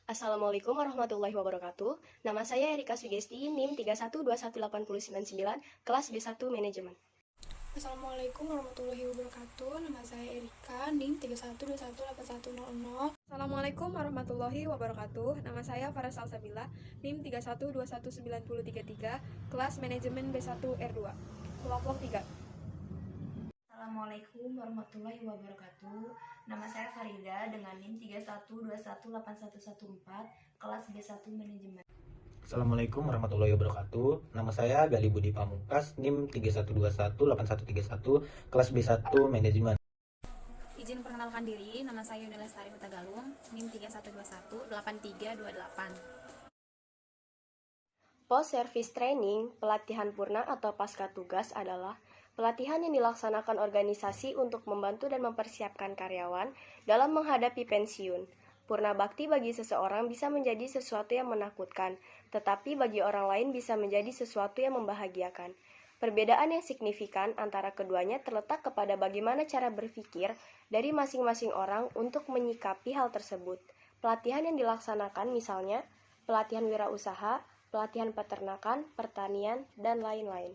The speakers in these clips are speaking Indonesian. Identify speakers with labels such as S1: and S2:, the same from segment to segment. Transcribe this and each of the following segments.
S1: Assalamualaikum warahmatullahi wabarakatuh. Nama saya Erika Sugesti, NIM 3121899, kelas B1 Manajemen.
S2: Assalamualaikum warahmatullahi wabarakatuh. Nama saya Erika, NIM 312181100.
S3: Assalamualaikum warahmatullahi wabarakatuh. Nama saya Farah Salsabila, NIM 312190333, kelas Manajemen B1 R2, kelompok 3.
S4: Assalamualaikum warahmatullahi wabarakatuh. Nama saya Farida dengan NIM 312181114, kelas B1 Manajemen.
S5: Assalamualaikum warahmatullahi wabarakatuh. Nama saya Gali Budi Pamungkas, NIM 31218131, kelas B1 Manajemen.
S6: Izin perkenalkan diri, nama saya Yuni Lestari Hutagalung, NIM 31218328.
S1: Post Service Training, pelatihan purna atau pasca tugas adalah pelatihan yang dilaksanakan organisasi untuk membantu dan mempersiapkan karyawan dalam menghadapi pensiun. Purna bakti bagi seseorang bisa menjadi sesuatu yang menakutkan, tetapi bagi orang lain bisa menjadi sesuatu yang membahagiakan. Perbedaan yang signifikan antara keduanya terletak kepada bagaimana cara berpikir dari masing-masing orang untuk menyikapi hal tersebut. Pelatihan yang dilaksanakan misalnya pelatihan wirausaha, pelatihan peternakan, pertanian, dan lain-lain.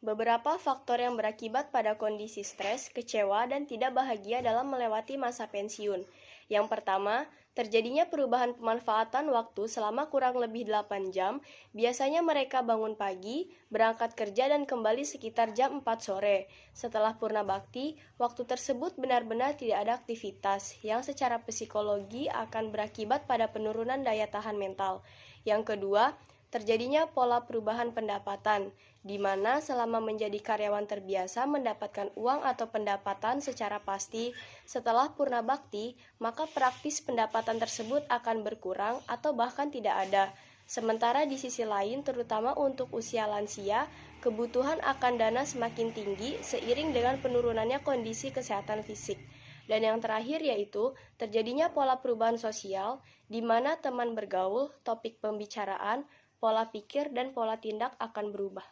S1: Beberapa faktor yang berakibat pada kondisi stres, kecewa, dan tidak bahagia dalam melewati masa pensiun. Yang pertama, terjadinya perubahan pemanfaatan waktu selama kurang lebih 8 jam. Biasanya mereka bangun pagi, berangkat kerja dan kembali sekitar jam 4 sore. Setelah purna bakti, waktu tersebut benar-benar tidak ada aktivitas yang secara psikologi akan berakibat pada penurunan daya tahan mental. Yang kedua, terjadinya pola perubahan pendapatan, di mana selama menjadi karyawan terbiasa mendapatkan uang atau pendapatan secara pasti, setelah purna bakti, maka praktis pendapatan tersebut akan berkurang atau bahkan tidak ada. Sementara di sisi lain, terutama untuk usia lansia, kebutuhan akan dana semakin tinggi seiring dengan penurunannya kondisi kesehatan fisik. Dan yang terakhir yaitu terjadinya pola perubahan sosial, di mana teman bergaul, topik pembicaraan, pola pikir, dan pola tindak akan berubah.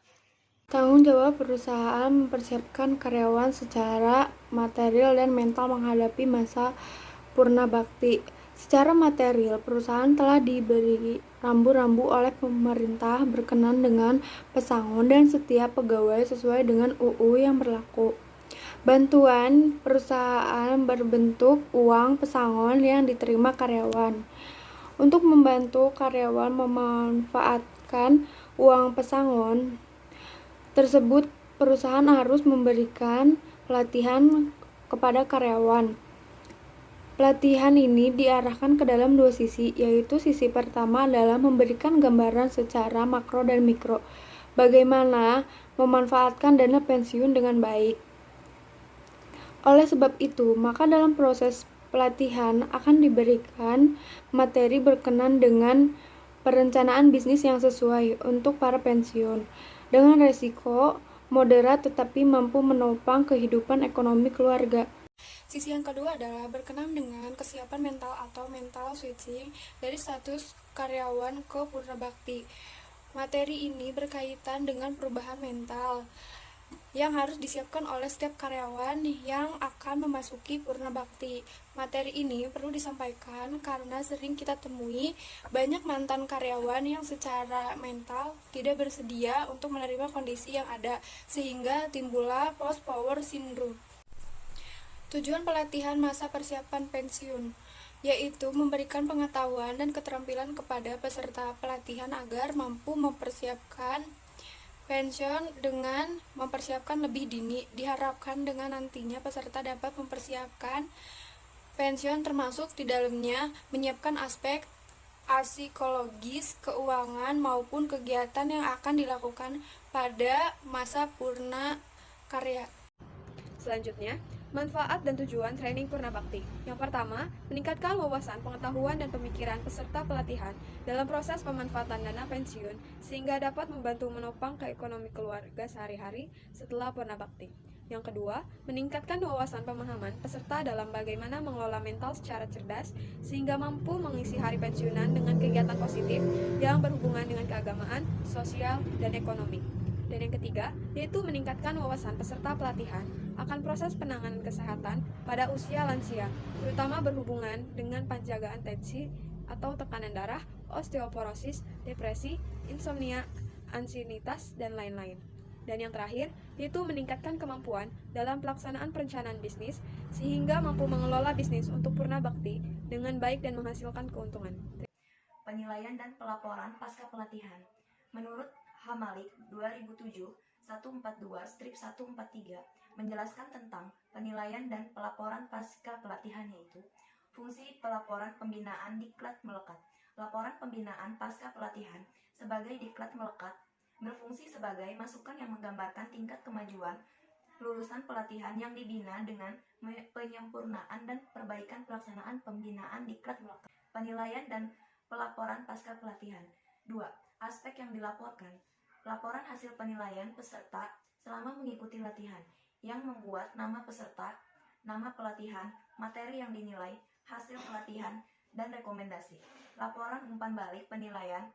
S2: Tanggung jawab perusahaan mempersiapkan karyawan secara material dan mental menghadapi masa purna bakti. Secara material, perusahaan telah diberi rambu-rambu oleh pemerintah berkenan dengan pesangon dan setiap pegawai sesuai dengan UU yang berlaku. Bantuan perusahaan berbentuk uang pesangon yang diterima karyawan. Untuk membantu karyawan memanfaatkan uang pesangon tersebut, perusahaan harus memberikan pelatihan kepada karyawan. Pelatihan ini diarahkan ke dalam dua sisi, yaitu sisi pertama adalah memberikan gambaran secara makro dan mikro, bagaimana memanfaatkan dana pensiun dengan baik. Oleh sebab itu, maka dalam proses pelatihan akan diberikan materi berkenan dengan perencanaan bisnis yang sesuai untuk para pensiun, dengan resiko moderat tetapi mampu menopang kehidupan ekonomi keluarga. Sisi yang kedua adalah berkenan dengan kesiapan mental atau mental switching dari status karyawan ke purna bakti. Materi ini berkaitan dengan perubahan mental yang harus disiapkan oleh setiap karyawan yang akan memasuki purna bakti. Materi ini perlu disampaikan karena sering kita temui banyak mantan karyawan yang secara mental tidak bersedia untuk menerima kondisi yang ada, sehingga timbullah post power syndrome. Tujuan pelatihan masa persiapan pensiun yaitu memberikan pengetahuan dan keterampilan kepada peserta pelatihan agar mampu mempersiapkan pensiun dengan mempersiapkan lebih dini. Diharapkan dengan nantinya peserta dapat mempersiapkan pensiun termasuk di dalamnya menyiapkan aspek psikologis, keuangan maupun kegiatan yang akan dilakukan pada masa purna karya.
S3: Selanjutnya, manfaat dan tujuan training purna bakti. Yang pertama, meningkatkan wawasan, pengetahuan, dan pemikiran peserta pelatihan dalam proses pemanfaatan dana pensiun sehingga dapat membantu menopang keekonomi keluarga sehari-hari setelah purna bakti. Yang kedua, meningkatkan wawasan pemahaman peserta dalam bagaimana mengelola mental secara cerdas sehingga mampu mengisi hari pensiunan dengan kegiatan positif yang berhubungan dengan keagamaan, sosial, dan ekonomi. Dan yang ketiga, yaitu meningkatkan wawasan peserta pelatihan akan proses penanganan kesehatan pada usia lansia, terutama berhubungan dengan penjagaan tensi atau tekanan darah, osteoporosis, depresi, insomnia, ansienitas, dan lain-lain. Dan yang terakhir, yaitu meningkatkan kemampuan dalam pelaksanaan perencanaan bisnis sehingga mampu mengelola bisnis untuk purna bakti dengan baik dan menghasilkan keuntungan.
S4: Penilaian dan pelaporan pasca pelatihan. Menurut Hamalik 2007 142 strip 143 menjelaskan tentang penilaian dan pelaporan pasca pelatihan, yaitu fungsi pelaporan pembinaan diklat melekat. Laporan pembinaan pasca pelatihan sebagai diklat melekat berfungsi sebagai masukan yang menggambarkan tingkat kemajuan lulusan pelatihan yang dibina dengan penyempurnaan dan perbaikan pelaksanaan pembinaan diklat melekat. Penilaian dan pelaporan pasca pelatihan. 2. Aspek yang dilaporkan. Laporan hasil penilaian peserta selama mengikuti latihan yang membuat nama peserta, nama pelatihan, materi yang dinilai, hasil pelatihan, dan rekomendasi. Laporan umpan balik penilaian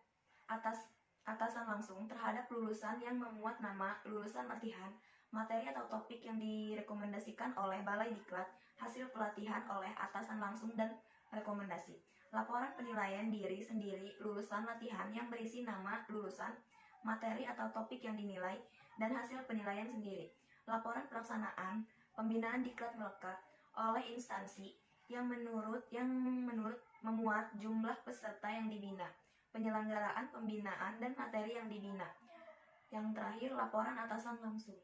S4: atasan langsung terhadap lulusan yang memuat nama lulusan latihan, materi atau topik yang direkomendasikan oleh Balai Diklat, hasil pelatihan oleh atasan langsung dan rekomendasi. Laporan penilaian diri sendiri lulusan latihan yang berisi nama lulusan, materi atau topik yang dinilai, dan hasil penilaian sendiri. Laporan pelaksanaan pembinaan diklat melekat oleh instansi yang menurut memuat jumlah peserta yang dibina, penyelenggaraan pembinaan dan materi yang dibina. Yang terakhir, laporan atasan langsung.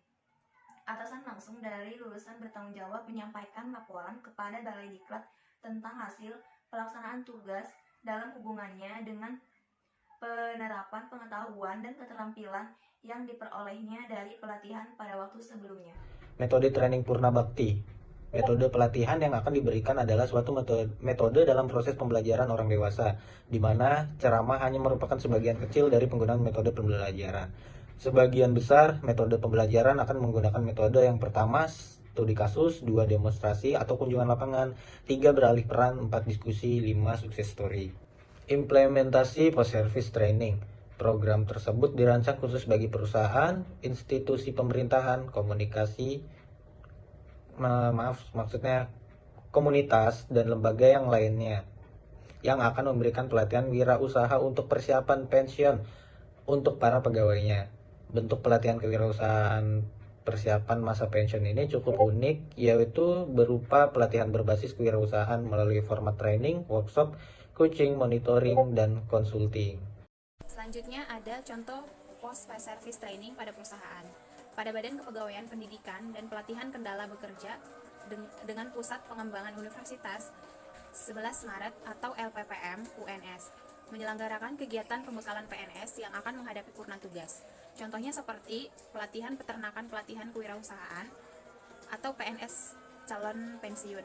S4: Atasan langsung dari lulusan bertanggung jawab menyampaikan laporan kepada Balai Diklat tentang hasil pelaksanaan tugas dalam hubungannya dengan penerapan pengetahuan dan keterampilan yang diperolehnya dari pelatihan pada waktu sebelumnya.
S5: Metode training purna bakti. Metode pelatihan yang akan diberikan adalah suatu metode dalam proses pembelajaran orang dewasa, di mana ceramah hanya merupakan sebagian kecil dari penggunaan metode pembelajaran. Sebagian besar metode pembelajaran akan menggunakan metode yang pertama, studi kasus, 2 demonstrasi atau kunjungan lapangan, 3 beralih peran, 4 diskusi, 5 sukses story. Implementasi post-service training. Program tersebut dirancang khusus bagi perusahaan, institusi pemerintahan, komunitas dan lembaga yang lainnya yang akan memberikan pelatihan wirausaha untuk persiapan pensiun untuk para pegawainya. Bentuk pelatihan kewirausahaan persiapan masa pensiun ini cukup unik, yaitu berupa pelatihan berbasis kewirausahaan melalui format training, workshop, coaching, monitoring, dan consulting.
S6: Selanjutnya ada contoh post service training pada perusahaan. Pada Badan Kepegawaian Pendidikan dan Pelatihan Kendala Bekerja dengan Pusat Pengembangan Universitas 11 Maret atau LPPM UNS menyelenggarakan kegiatan pembekalan PNS yang akan menghadapi purna tugas. Contohnya seperti pelatihan peternakan pelatihan kewirausahaan atau PNS calon pensiun.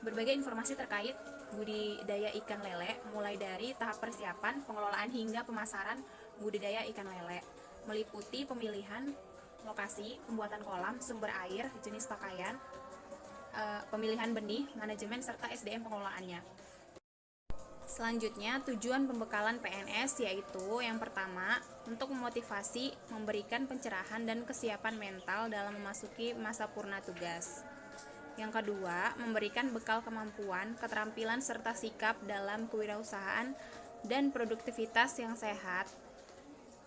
S6: Berbagai informasi terkait budidaya ikan lele mulai dari tahap persiapan, pengelolaan hingga pemasaran budidaya ikan lele, meliputi pemilihan lokasi, pembuatan kolam, sumber air, jenis pakaian, pemilihan benih, manajemen, serta SDM pengelolaannya. Selanjutnya, tujuan pembekalan PNS yaitu yang pertama, untuk memotivasi, memberikan pencerahan dan kesiapan mental dalam memasuki masa purna tugas. Yang kedua, memberikan bekal kemampuan, keterampilan, serta sikap dalam kewirausahaan dan produktivitas yang sehat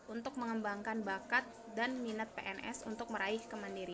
S6: untuk mengembangkan bakat dan minat PNS untuk meraih kemandirian.